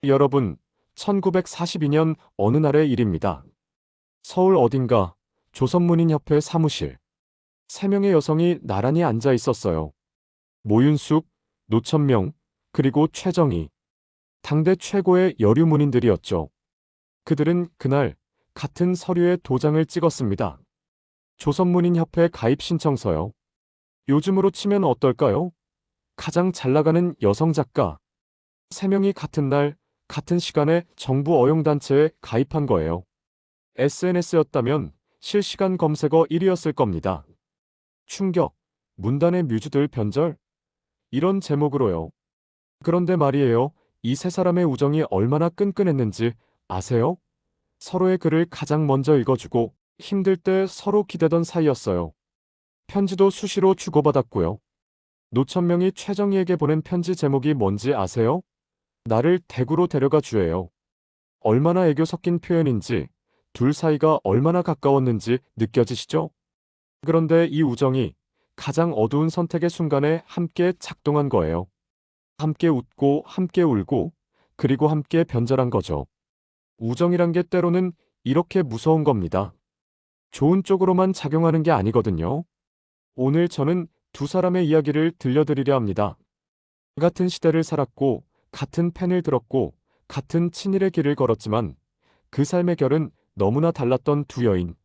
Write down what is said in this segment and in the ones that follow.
여러분, 1942년 어느 날의 일입니다. 서울 어딘가 조선문인협회 사무실. 3명의 여성이 나란히 앉아 있었어요. 모윤숙, 노천명, 그리고 최정희. 당대 최고의 여류 문인들이었죠. 그들은 그날 같은 서류에 도장을 찍었습니다. 조선문인협회 가입 신청서요. 요즘으로 치면 어떨까요? 가장 잘 나가는 여성 작가. 3명이 같은 날, 같은 시간에 정부 어용단체에 가입한 거예요. SNS였다면 실시간 검색어 1위였을 겁니다. 충격, 문단의 뮤즈들 변절? 이런 제목으로요. 그런데 말이에요. 이 세 사람의 우정이 얼마나 끈끈했는지 아세요? 서로의 글을 가장 먼저 읽어주고 힘들 때 서로 기대던 사이였어요. 편지도 수시로 주고받았고요. 노천명이 최정희에게 보낸 편지 제목이 뭔지 아세요? 나를 대구로 데려가 주예요. 얼마나 애교 섞인 표현인지, 둘 사이가 얼마나 가까웠는지 느껴지시죠? 그런데 이 우정이 가장 어두운 선택의 순간에 함께 작동한 거예요. 함께 웃고, 함께 울고, 그리고 함께 변절한 거죠. 우정이란 게 때로는 이렇게 무서운 겁니다. 좋은 쪽으로만 작용하는 게 아니거든요. 오늘 저는 두 사람의 이야기를 들려드리려 합니다. 같은 시대를 살았고, 같은 펜을 들었고, 같은 친일의 길을 걸었지만 그 삶의 결은 너무나 달랐던 두 여인.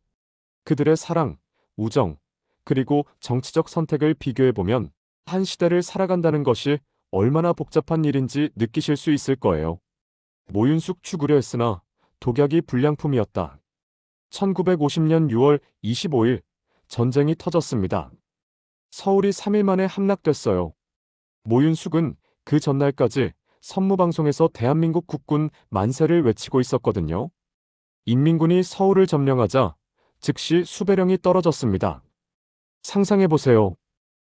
그들의 사랑, 우정, 그리고 정치적 선택을 비교해보면 한 시대를 살아간다는 것이 얼마나 복잡한 일인지 느끼실 수 있을 거예요. 모윤숙 죽으려 했으나 독약이 불량품이었다. 1950년 6월 25일 전쟁이 터졌습니다. 서울이 3일 만에 함락됐어요. 모윤숙은 그 전날까지 선무방송에서 대한민국 국군 만세를 외치고 있었거든요. 인민군이 서울을 점령하자 즉시 수배령이 떨어졌습니다. 상상해보세요.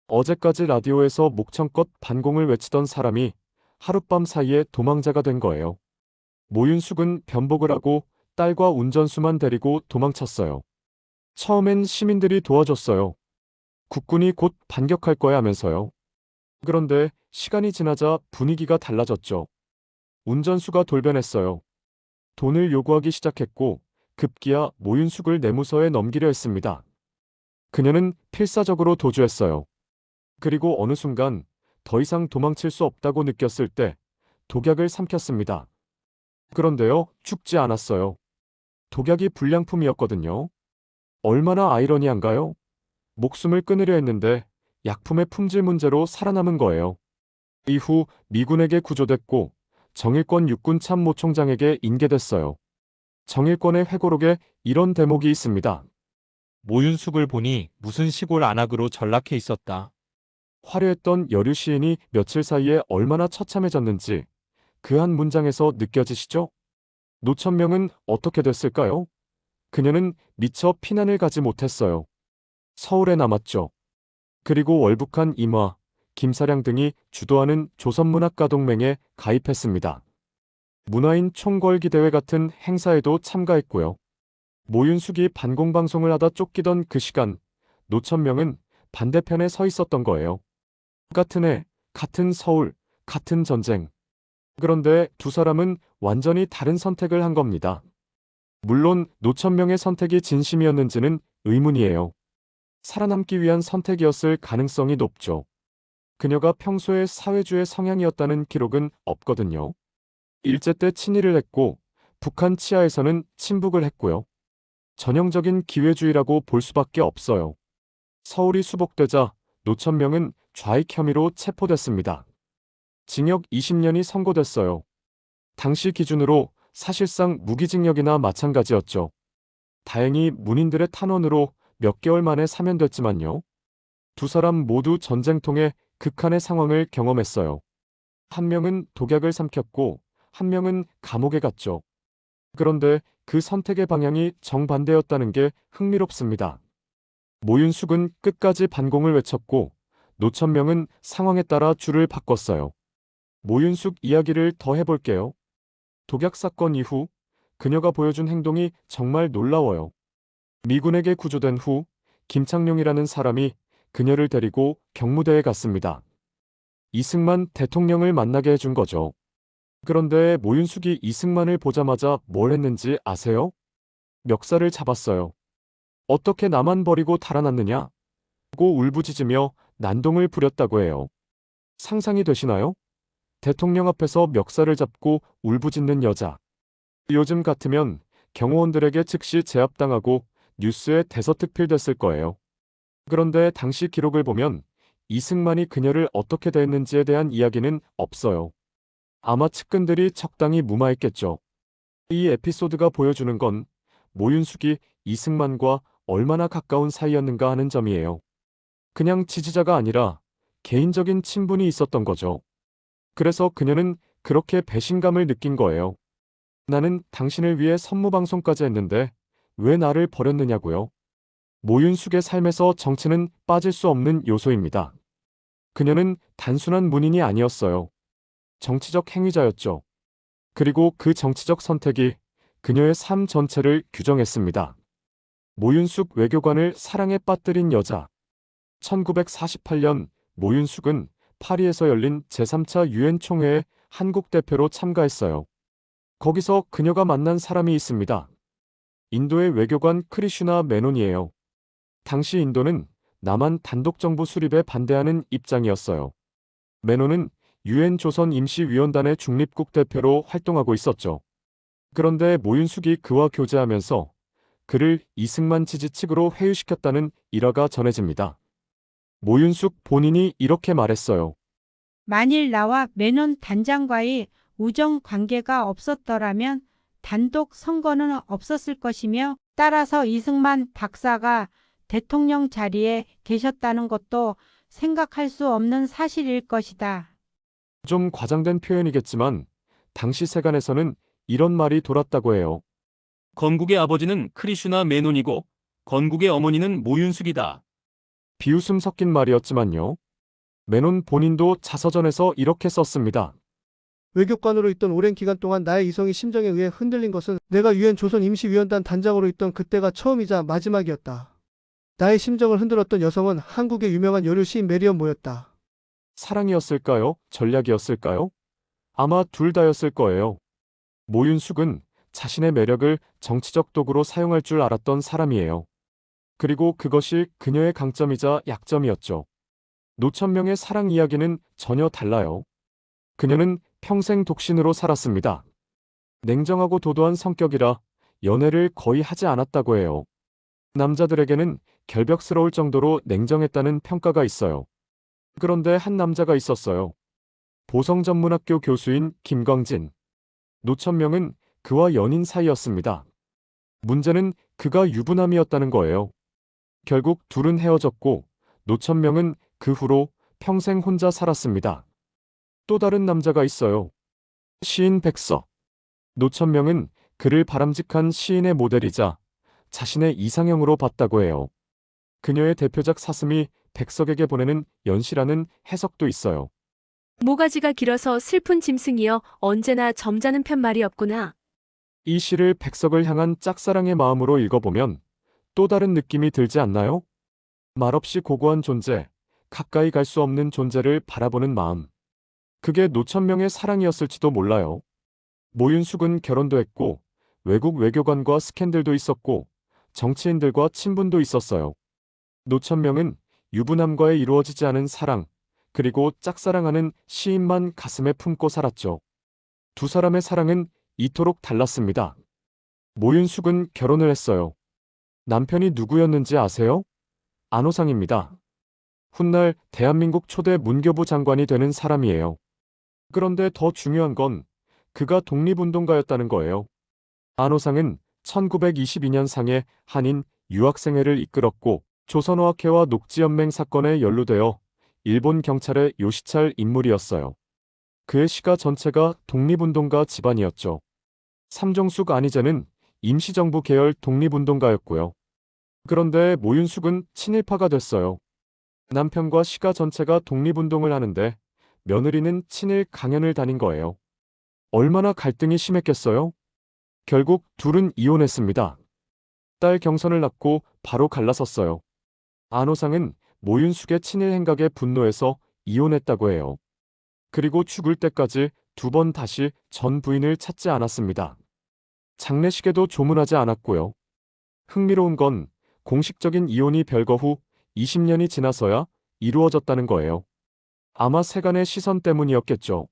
어제까지 라디오에서 목청껏 반공을 외치던 사람이 하룻밤 사이에 도망자가 된 거예요. 모윤숙은 변복을 하고 딸과 운전수만 데리고 도망쳤어요. 처음엔 시민들이 도와줬어요. 국군이 곧 반격할 거야 하면서요. 그런데 시간이 지나자 분위기가 달라졌죠. 운전수가 돌변했어요. 돈을 요구하기 시작했고 급기야 모윤숙을 내무서에 넘기려 했습니다. 그녀는 필사적으로 도주했어요. 그리고 어느 순간 더 이상 도망칠 수 없다고 느꼈을 때 독약을 삼켰습니다. 그런데요, 죽지 않았어요. 독약이 불량품이었거든요. 얼마나 아이러니한가요? 목숨을 끊으려 했는데 약품의 품질 문제로 살아남은 거예요. 이후 미군에게 구조됐고 정일권 육군 참모총장에게 인계됐어요. 정일권의 회고록에 이런 대목이 있습니다. 모윤숙을 보니 무슨 시골 안악으로 전락해 있었다. 화려했던 여류 시인이 며칠 사이에 얼마나 처참해졌는지 그 한 문장에서 느껴지시죠? 노천명은 어떻게 됐을까요? 그녀는 미처 피난을 가지 못했어요. 서울에 남았죠. 그리고 월북한 임화, 김사량 등이 주도하는 조선문학가동맹에 가입했습니다. 문화인 총궐기대회 같은 행사에도 참가했고요. 모윤숙이 반공방송을 하다 쫓기던 그 시간, 노천명은 반대편에 서 있었던 거예요. 같은 해, 같은 서울, 같은 전쟁. 그런데 두 사람은 완전히 다른 선택을 한 겁니다. 물론 노천명의 선택이 진심이었는지는 의문이에요. 살아남기 위한 선택이었을 가능성이 높죠. 그녀가 평소에 사회주의 성향이었다는 기록은 없거든요. 일제 때 친일을 했고 북한 치하에서는 침북을 했고요. 전형적인 기회주의라고 볼 수밖에 없어요. 서울이 수복되자 노천명은 좌익 혐의로 체포됐습니다. 징역 20년이 선고됐어요. 당시 기준으로 사실상 무기징역이나 마찬가지였죠. 다행히 문인들의 탄원으로 몇 개월 만에 사면됐지만요. 두 사람 모두 전쟁통의 극한의 상황을 경험했어요. 한 명은 독약을 삼켰고 한 명은 감옥에 갔죠. 그런데 그 선택의 방향이 정반대였다는 게 흥미롭습니다. 모윤숙은 끝까지 반공을 외쳤고 노천명은 상황에 따라 줄을 바꿨어요. 모윤숙 이야기를 더 해볼게요. 독약 사건 이후 그녀가 보여준 행동이 정말 놀라워요. 미군에게 구조된 후 김창룡이라는 사람이 그녀를 데리고 경무대에 갔습니다. 이승만 대통령을 만나게 해준 거죠. 그런데 모윤숙이 이승만을 보자마자 뭘 했는지 아세요? 멱살을 잡았어요. 어떻게 나만 버리고 달아났느냐? 고 울부짖으며 난동을 부렸다고 해요. 상상이 되시나요? 대통령 앞에서 멱살을 잡고 울부짖는 여자. 요즘 같으면 경호원들에게 즉시 제압당하고 뉴스에 대서특필됐을 거예요. 그런데 당시 기록을 보면 이승만이 그녀를 어떻게 대했는지에 대한 이야기는 없어요. 아마 측근들이 적당히 무마했겠죠. 이 에피소드가 보여주는 건 모윤숙이 이승만과 얼마나 가까운 사이였는가 하는 점이에요. 그냥 지지자가 아니라 개인적인 친분이 있었던 거죠. 그래서 그녀는 그렇게 배신감을 느낀 거예요. 나는 당신을 위해 선무방송까지 했는데 왜 나를 버렸느냐고요. 모윤숙의 삶에서 정치는 빠질 수 없는 요소입니다. 그녀는 단순한 문인이 아니었어요. 정치적 행위자였죠. 그리고 그 정치적 선택이 그녀의 삶 전체를 규정했습니다. 모윤숙 외교관을 사랑에 빠뜨린 여자. 1948년 모윤숙은 파리에서 열린 제3차 유엔 총회에 한국 대표로 참가했어요. 거기서 그녀가 만난 사람이 있습니다. 인도의 외교관 크리슈나 메논이에요. 당시 인도는 남한 단독정부 수립에 반대하는 입장이었어요. 메논은 유엔 조선 임시위원단의 중립국 대표로 활동하고 있었죠. 그런데 모윤숙이 그와 교제하면서 그를 이승만 지지 측으로 회유시켰다는 일화가 전해집니다. 모윤숙 본인이 이렇게 말했어요. 만일 나와 메논 단장과의 우정 관계가 없었더라면 단독 선거는 없었을 것이며 따라서 이승만 박사가 대통령 자리에 계셨다는 것도 생각할 수 없는 사실일 것이다. 좀 과장된 표현이겠지만 당시 세간에서는 이런 말이 돌았다고 해요. 건국의 아버지는 크리슈나 메논이고 건국의 어머니는 모윤숙이다. 비웃음 섞인 말이었지만요. 메논 본인도 자서전에서 이렇게 썼습니다. 외교관으로 있던 오랜 기간 동안 나의 이성이 심정에 의해 흔들린 것은 내가 유엔 조선 임시위원단 단장으로 있던 그때가 처음이자 마지막이었다. 나의 심정을 흔들었던 여성은 한국의 유명한 여류 시인 메리엄 모였다. 사랑이었을까요? 전략이었을까요? 아마 둘 다였을 거예요. 모윤숙은 자신의 매력을 정치적 도구로 사용할 줄 알았던 사람이에요. 그리고 그것이 그녀의 강점이자 약점이었죠. 노천명의 사랑 이야기는 전혀 달라요. 그녀는 평생 독신으로 살았습니다. 냉정하고 도도한 성격이라 연애를 거의 하지 않았다고 해요. 남자들에게는 결벽스러울 정도로 냉정했다는 평가가 있어요. 그런데 한 남자가 있었어요. 보성전문학교 교수인 김광진. 노천명은 그와 연인 사이였습니다. 문제는 그가 유부남이었다는 거예요. 결국 둘은 헤어졌고 노천명은 그 후로 평생 혼자 살았습니다. 또 다른 남자가 있어요. 시인 백석. 노천명은 그를 바람직한 시인의 모델이자 자신의 이상형으로 봤다고 해요. 그녀의 대표작 사슴이 백석에게 보내는 연시라는 해석도 있어요. 모가지가 길어서 슬픈 짐승이여 언제나 점잖은 편말이 없구나. 이 시를 백석을 향한 짝사랑의 마음으로 읽어보면 또 다른 느낌이 들지 않나요? 말없이 고고한 존재, 가까이 갈 수 없는 존재를 바라보는 마음. 그게 노천명의 사랑이었을지도 몰라요. 모윤숙은 결혼도 했고 외국 외교관과 스캔들도 있었고 정치인들과 친분도 있었어요. 노천명은 유부남과의 이루어지지 않은 사랑, 그리고 짝사랑하는 시인만 가슴에 품고 살았죠. 두 사람의 사랑은 이토록 달랐습니다. 모윤숙은 결혼을 했어요. 남편이 누구였는지 아세요? 안호상입니다. 훗날 대한민국 초대 문교부 장관이 되는 사람이에요. 그런데 더 중요한 건 그가 독립운동가였다는 거예요. 안호상은 1922년 상해 한인 유학생회를 이끌었고 조선어학회와 녹지연맹 사건에 연루되어 일본 경찰의 요시찰 인물이었어요. 그의 시가 전체가 독립운동가 집안이었죠. 삼종숙 안희재는 임시정부 계열 독립운동가였고요. 그런데 모윤숙은 친일파가 됐어요. 남편과 시가 전체가 독립운동을 하는데 며느리는 친일 강연을 다닌 거예요. 얼마나 갈등이 심했겠어요? 결국 둘은 이혼했습니다. 딸 경선을 낳고 바로 갈라섰어요. 안호상은 모윤숙의 친일 행각에 분노해서 이혼했다고 해요. 그리고 죽을 때까지 2번 다시 전 부인을 찾지 않았습니다. 장례식에도 조문하지 않았고요. 흥미로운 건 공식적인 이혼이 별거 후 20년이 지나서야 이루어졌다는 거예요. 아마 세간의 시선 때문이었겠죠.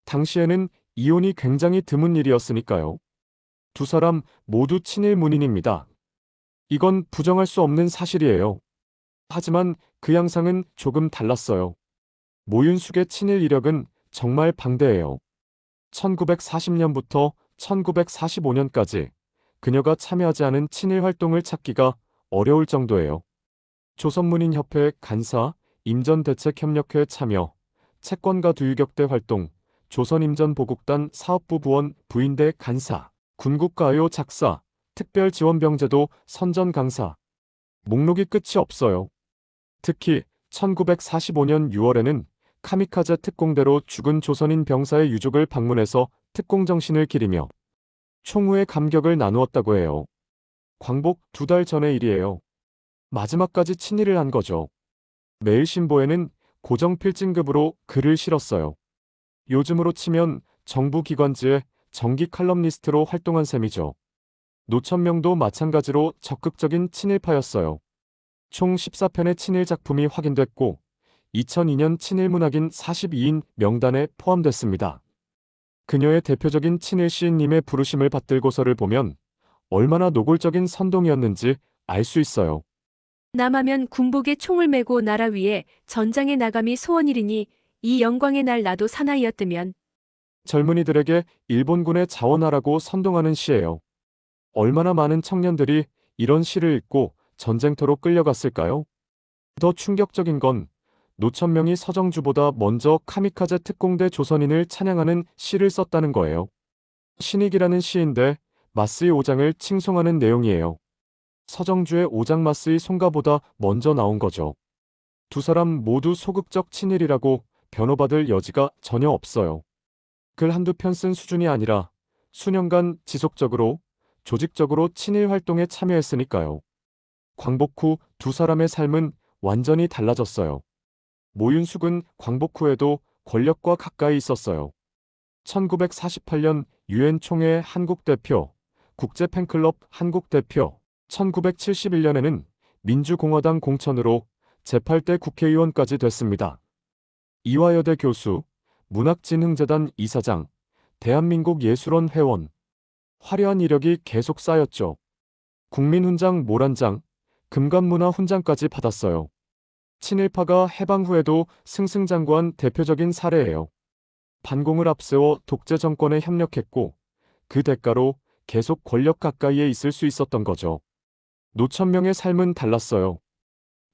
당시에는 이혼이 굉장히 드문 일이었으니까요. 두 사람 모두 친일 문인입니다. 이건 부정할 수 없는 사실이에요. 하지만 그 양상은 조금 달랐어요. 모윤숙의 친일 이력은 정말 방대해요. 1940년부터 1945년까지 그녀가 참여하지 않은 친일 활동을 찾기가 어려울 정도예요. 조선문인협회 간사, 임전대책협력회 참여, 채권가 두유격대 활동, 조선임전보국단 사업부 부원 부인대 간사, 군국가요 작사, 특별지원병제도 선전 강사. 목록이 끝이 없어요. 특히 1945년 6월에는 카미카제 특공대로 죽은 조선인 병사의 유족을 방문해서 특공 정신을 기리며 총후의 감격을 나누었다고 해요. 광복 2달 전의 일이에요. 마지막까지 친일을 한 거죠. 매일신보에는 고정 필진급으로 글을 실었어요. 요즘으로 치면 정부 기관지에 정기 칼럼니스트로 활동한 셈이죠. 노천명도 마찬가지로 적극적인 친일파였어요. 총 14편의 친일 작품이 확인됐고 2002년 친일문학인 42인 명단에 포함됐습니다. 그녀의 대표적인 친일 시인님의 부르심을 받들고서를 보면 얼마나 노골적인 선동이었는지 알 수 있어요. 남하면 군복에 총을 메고 나라 위에 전장에 나감이 소원이리니 이 영광의 날 나도 사나이였다면. 젊은이들에게 일본군의 자원하라고 선동하는 시예요. 얼마나 많은 청년들이 이런 시를 읽고 전쟁터로 끌려갔을까요? 더 충격적인 건 노천명이 서정주보다 먼저 카미카제 특공대 조선인을 찬양하는 시를 썼다는 거예요. 신익이라는 시인데 마스의 오장을 칭송하는 내용이에요. 서정주의 오장 마스의 송가보다 먼저 나온 거죠. 두 사람 모두 소극적 친일이라고 변호받을 여지가 전혀 없어요. 글 한두 편 쓴 수준이 아니라 수년간 지속적으로 조직적으로 친일 활동에 참여했으니까요. 광복 후 두 사람의 삶은 완전히 달라졌어요. 모윤숙은 광복 후에도 권력과 가까이 있었어요. 1948년 유엔 총회 한국 대표, 국제 팬클럽 한국 대표, 1971년에는 민주공화당 공천으로 제8대 국회의원까지 됐습니다. 이화여대 교수, 문학진흥재단 이사장, 대한민국 예술원 회원. 화려한 이력이 계속 쌓였죠. 국민훈장 모란장, 금관문화훈장까지 받았어요. 친일파가 해방 후에도 승승장구한 대표적인 사례예요. 반공을 앞세워 독재 정권에 협력했고 그 대가로 계속 권력 가까이에 있을 수 있었던 거죠. 노천명의 삶은 달랐어요.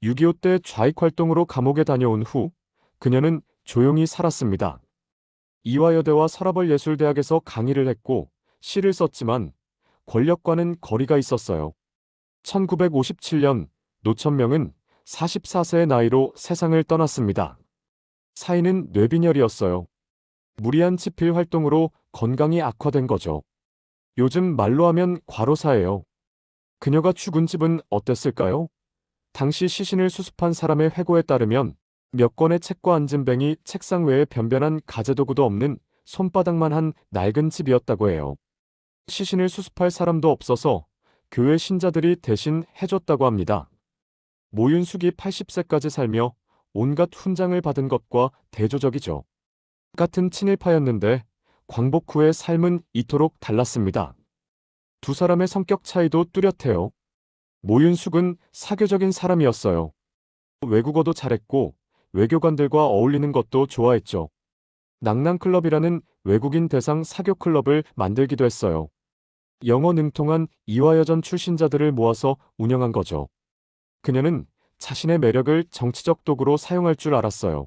6.25 때 좌익 활동으로 감옥에 다녀온 후 그녀는 조용히 살았습니다. 이화여대와 서라벌예술대학에서 강의를 했고 시를 썼지만 권력과는 거리가 있었어요. 1957년 노천명은 44세의 나이로 세상을 떠났습니다. 사인은 뇌빈혈이었어요. 무리한 집필 활동으로 건강이 악화된 거죠. 요즘 말로 하면 과로사예요. 그녀가 죽은 집은 어땠을까요? 당시 시신을 수습한 사람의 회고에 따르면 몇 권의 책과 앉은뱅이 책상 외에 변변한 가재도구도 없는 손바닥만 한 낡은 집이었다고 해요. 시신을 수습할 사람도 없어서 교회 신자들이 대신 해줬다고 합니다. 모윤숙이 80세까지 살며 온갖 훈장을 받은 것과 대조적이죠. 같은 친일파였는데 광복 후의 삶은 이토록 달랐습니다. 두 사람의 성격 차이도 뚜렷해요. 모윤숙은 사교적인 사람이었어요. 외국어도 잘했고 외교관들과 어울리는 것도 좋아했죠. 낭낭클럽이라는 외국인 대상 사교 클럽을 만들기도 했어요. 영어 능통한 이화여전 출신자들을 모아서 운영한 거죠. 그녀는 자신의 매력을 정치적 도구로 사용할 줄 알았어요.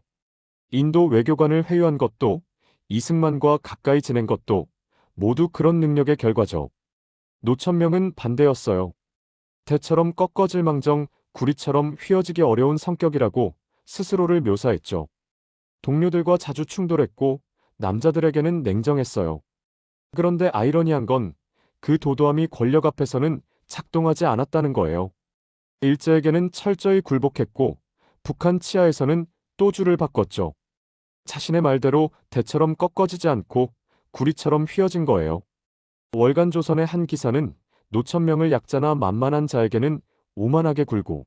인도 외교관을 회유한 것도 이승만과 가까이 지낸 것도 모두 그런 능력의 결과죠. 노천명은 반대였어요. 대처럼 꺾어질망정 구리처럼 휘어지기 어려운 성격이라고 스스로를 묘사했죠. 동료들과 자주 충돌했고 남자들에게는 냉정했어요. 그런데 아이러니한 건 그 도도함이 권력 앞에서는 작동하지 않았다는 거예요. 일제에게는 철저히 굴복했고 북한 치하에서는 또 줄을 바꿨죠. 자신의 말대로 대처럼 꺾어지지 않고 구리처럼 휘어진 거예요. 월간 조선의 한 기사는 노천명을 약자나 만만한 자에게는 오만하게 굴고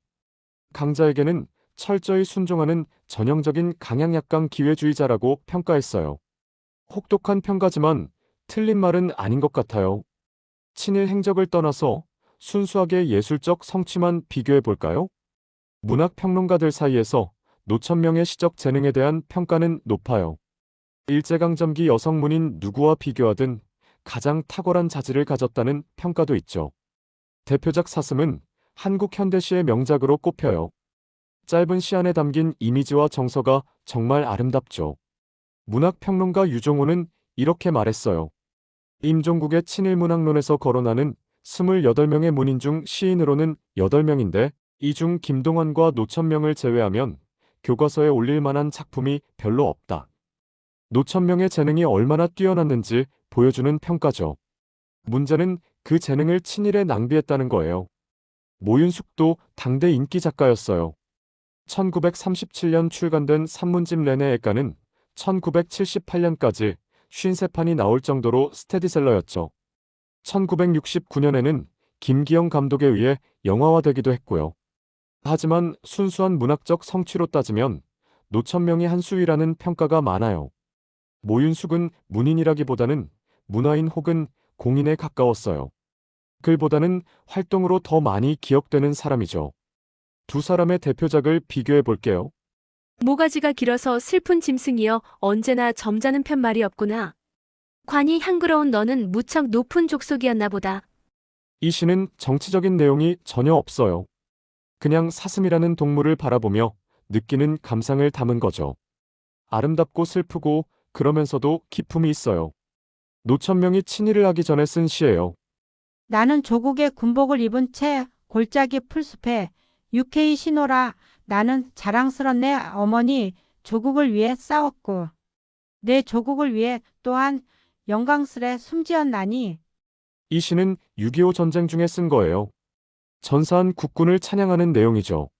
강자에게는 철저히 순종하는 전형적인 강약약강 기회주의자라고 평가했어요. 혹독한 평가지만 틀린 말은 아닌 것 같아요. 친일 행적을 떠나서 순수하게 예술적 성취만 비교해 볼까요? 문학 평론가들 사이에서 노천명의 시적 재능에 대한 평가는 높아요. 일제강점기 여성 문인 누구와 비교하든 가장 탁월한 자질을 가졌다는 평가도 있죠. 대표작 사슴은 한국 현대시의 명작으로 꼽혀요. 짧은 시 안에 담긴 이미지와 정서가 정말 아름답죠. 문학평론가 유종호는 이렇게 말했어요. 임종국의 친일문학론에서 거론하는 28명의 문인 중 시인으로는 8명인데 이 중 김동완과 노천명을 제외하면 교과서에 올릴 만한 작품이 별로 없다. 노천명의 재능이 얼마나 뛰어났는지 보여주는 평가죠. 문제는 그 재능을 친일에 낭비했다는 거예요. 모윤숙도 당대 인기 작가였어요. 1937년 출간된 산문집 렌의 애가는 1978년까지 53판이 나올 정도로 스테디셀러였죠. 1969년에는 김기영 감독에 의해 영화화되기도 했고요. 하지만 순수한 문학적 성취로 따지면 노천명이 한 수위라는 평가가 많아요. 모윤숙은 문인이라기보다는 문화인 혹은 공인에 가까웠어요. 글보다는 활동으로 더 많이 기억되는 사람이죠. 두 사람의 대표작을 비교해 볼게요. 모가지가 길어서 슬픈 짐승이여 언제나 점잖은 편 말이 없구나. 관이 향그러운 너는 무척 높은 족속이었나 보다. 이 시는 정치적인 내용이 전혀 없어요. 그냥 사슴이라는 동물을 바라보며 느끼는 감상을 담은 거죠. 아름답고 슬프고 그러면서도 기품이 있어요. 노천명이 친일을 하기 전에 쓴 시예요. 나는 조국의 군복을 입은 채 골짜기 풀숲에 육회의 신호라. 나는 자랑스런 내 어머니 조국을 위해 싸웠고 내 조국을 위해 또한 영광스레 숨지었나니. 이 시는 6.25 전쟁 중에 쓴 거예요. 전사한 국군을 찬양하는 내용이죠.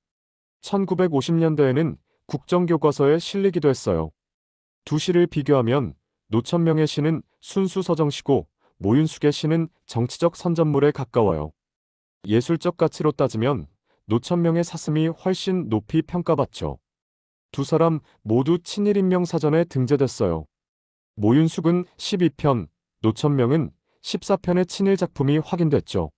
1950년대에는 국정교과서에 실리기도 했어요. 두 시를 비교하면 노천명의 시는 순수 서정시고 모윤숙의 시는 정치적 선전물에 가까워요. 예술적 가치로 따지면 노천명의 사슴이 훨씬 높이 평가받죠. 두 사람 모두 친일인명사전에 등재됐어요. 모윤숙은 12편, 노천명은 14편의 친일 작품이 확인됐죠.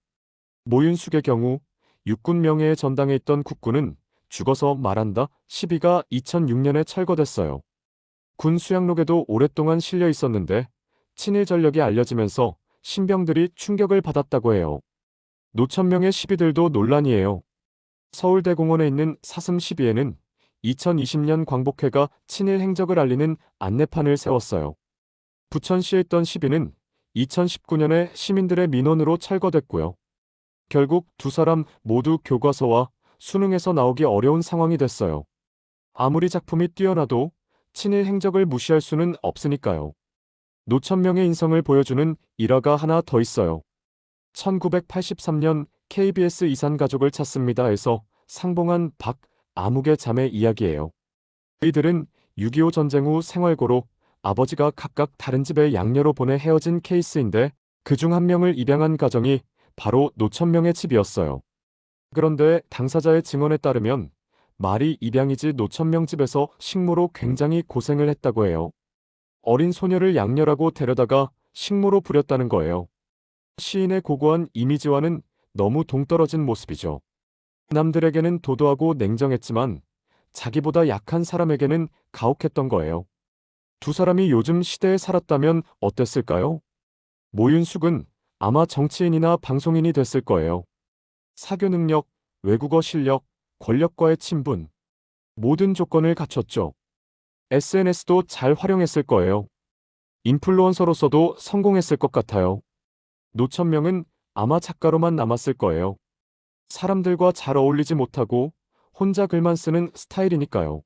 모윤숙의 경우 육군 명예의 전당에 있던 국군은 죽어서 말한다 12가 2006년에 철거됐어요. 군 수양록에도 오랫동안 실려 있었는데 친일 전력이 알려지면서 신병들이 충격을 받았다고 해요. 노천명의 시비들도 논란이에요. 서울대공원에 있는 사슴 시비에는 2020년 광복회가 친일 행적을 알리는 안내판을 세웠어요. 부천시에 있던 시비는 2019년에 시민들의 민원으로 철거됐고요. 결국 두 사람 모두 교과서와 수능에서 나오기 어려운 상황이 됐어요. 아무리 작품이 뛰어나도 친일 행적을 무시할 수는 없으니까요. 노천명의 인성을 보여주는 일화가 하나 더 있어요. 1983년 KBS 이산가족을 찾습니다에서 상봉한 박, 아묵의 자매 이야기예요. 이들은 6.25 전쟁 후 생활고로 아버지가 각각 다른 집에 양녀로 보내 헤어진 케이스인데 그중 한 명을 입양한 가정이 바로 노천명의 집이었어요. 그런데 당사자의 증언에 따르면 말이 입양이지 노천명 집에서 식모로 굉장히 고생을 했다고 해요. 어린 소녀를 양녀라고 데려다가 식모로 부렸다는 거예요. 시인의 고고한 이미지와는 너무 동떨어진 모습이죠. 남들에게는 도도하고 냉정했지만 자기보다 약한 사람에게는 가혹했던 거예요. 두 사람이 요즘 시대에 살았다면 어땠을까요? 모윤숙은 아마 정치인이나 방송인이 됐을 거예요. 사교 능력, 외국어 실력, 권력과의 친분, 모든 조건을 갖췄죠. SNS도 잘 활용했을 거예요. 인플루언서로서도 성공했을 것 같아요. 노천명은 아마 작가로만 남았을 거예요. 사람들과 잘 어울리지 못하고 혼자 글만 쓰는 스타일이니까요.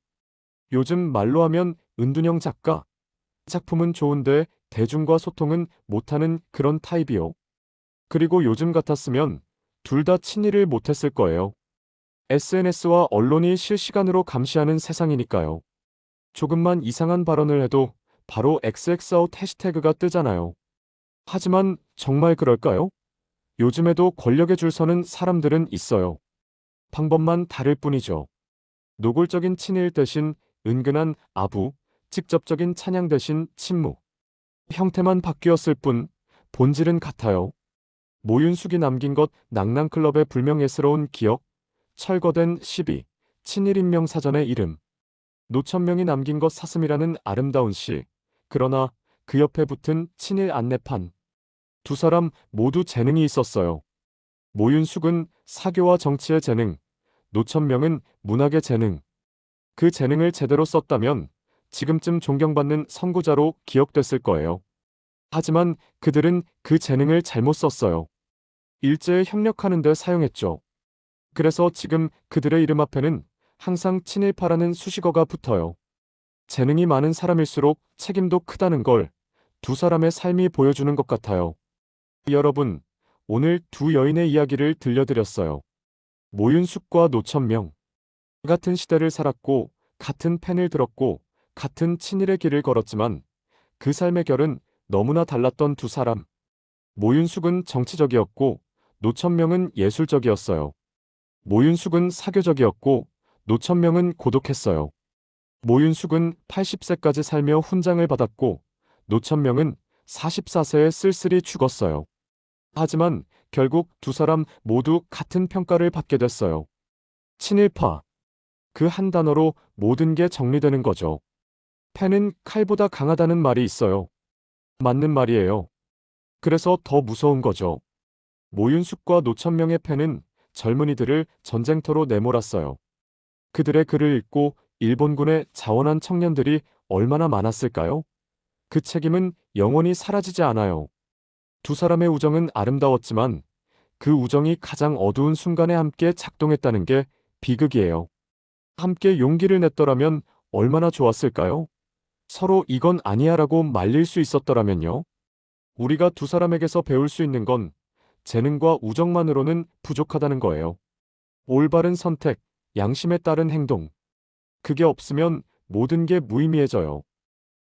요즘 말로 하면 은둔형 작가. 작품은 좋은데 대중과 소통은 못하는 그런 타입이요. 그리고 요즘 같았으면 둘 다 친일을 못했을 거예요. SNS와 언론이 실시간으로 감시하는 세상이니까요. 조금만 이상한 발언을 해도 바로 XX아웃 해시태그가 뜨잖아요. 하지만 정말 그럴까요? 요즘에도 권력에 줄 서는 사람들은 있어요. 방법만 다를 뿐이죠. 노골적인 친일 대신 은근한 아부, 직접적인 찬양 대신 침묵. 형태만 바뀌었을 뿐 본질은 같아요. 모윤숙이 남긴 것 낭낭클럽의 불명예스러운 기억, 철거된 시비, 친일인명사전의 이름. 노천명이 남긴 것 사슴이라는 아름다운 시. 그러나 그 옆에 붙은 친일 안내판. 두 사람 모두 재능이 있었어요. 모윤숙은 사교와 정치의 재능, 노천명은 문학의 재능. 그 재능을 제대로 썼다면 지금쯤 존경받는 선구자로 기억됐을 거예요. 하지만 그들은 그 재능을 잘못 썼어요. 일제에 협력하는 데 사용했죠. 그래서 지금 그들의 이름 앞에는 항상 친일파라는 수식어가 붙어요. 재능이 많은 사람일수록 책임도 크다는 걸 두 사람의 삶이 보여주는 것 같아요. 여러분, 오늘 두 여인의 이야기를 들려드렸어요. 모윤숙과 노천명. 같은 시대를 살았고, 같은 펜을 들었고, 같은 친일의 길을 걸었지만 그 삶의 결은 너무나 달랐던 두 사람. 모윤숙은 정치적이었고, 노천명은 예술적이었어요. 모윤숙은 사교적이었고, 노천명은 고독했어요. 모윤숙은 80세까지 살며 훈장을 받았고, 노천명은 44세에 쓸쓸히 죽었어요. 하지만 결국 두 사람 모두 같은 평가를 받게 됐어요. 친일파. 그 한 단어로 모든 게 정리되는 거죠. 펜은 칼보다 강하다는 말이 있어요. 맞는 말이에요. 그래서 더 무서운 거죠. 모윤숙과 노천명의 펜은 젊은이들을 전쟁터로 내몰았어요. 그들의 글을 읽고 일본군에 자원한 청년들이 얼마나 많았을까요? 그 책임은 영원히 사라지지 않아요. 두 사람의 우정은 아름다웠지만 그 우정이 가장 어두운 순간에 함께 작동했다는 게 비극이에요. 함께 용기를 냈더라면 얼마나 좋았을까요? 서로 이건 아니야라고 말릴 수 있었더라면요. 우리가 두 사람에게서 배울 수 있는 건 재능과 우정만으로는 부족하다는 거예요. 올바른 선택, 양심에 따른 행동. 그게 없으면 모든 게 무의미해져요.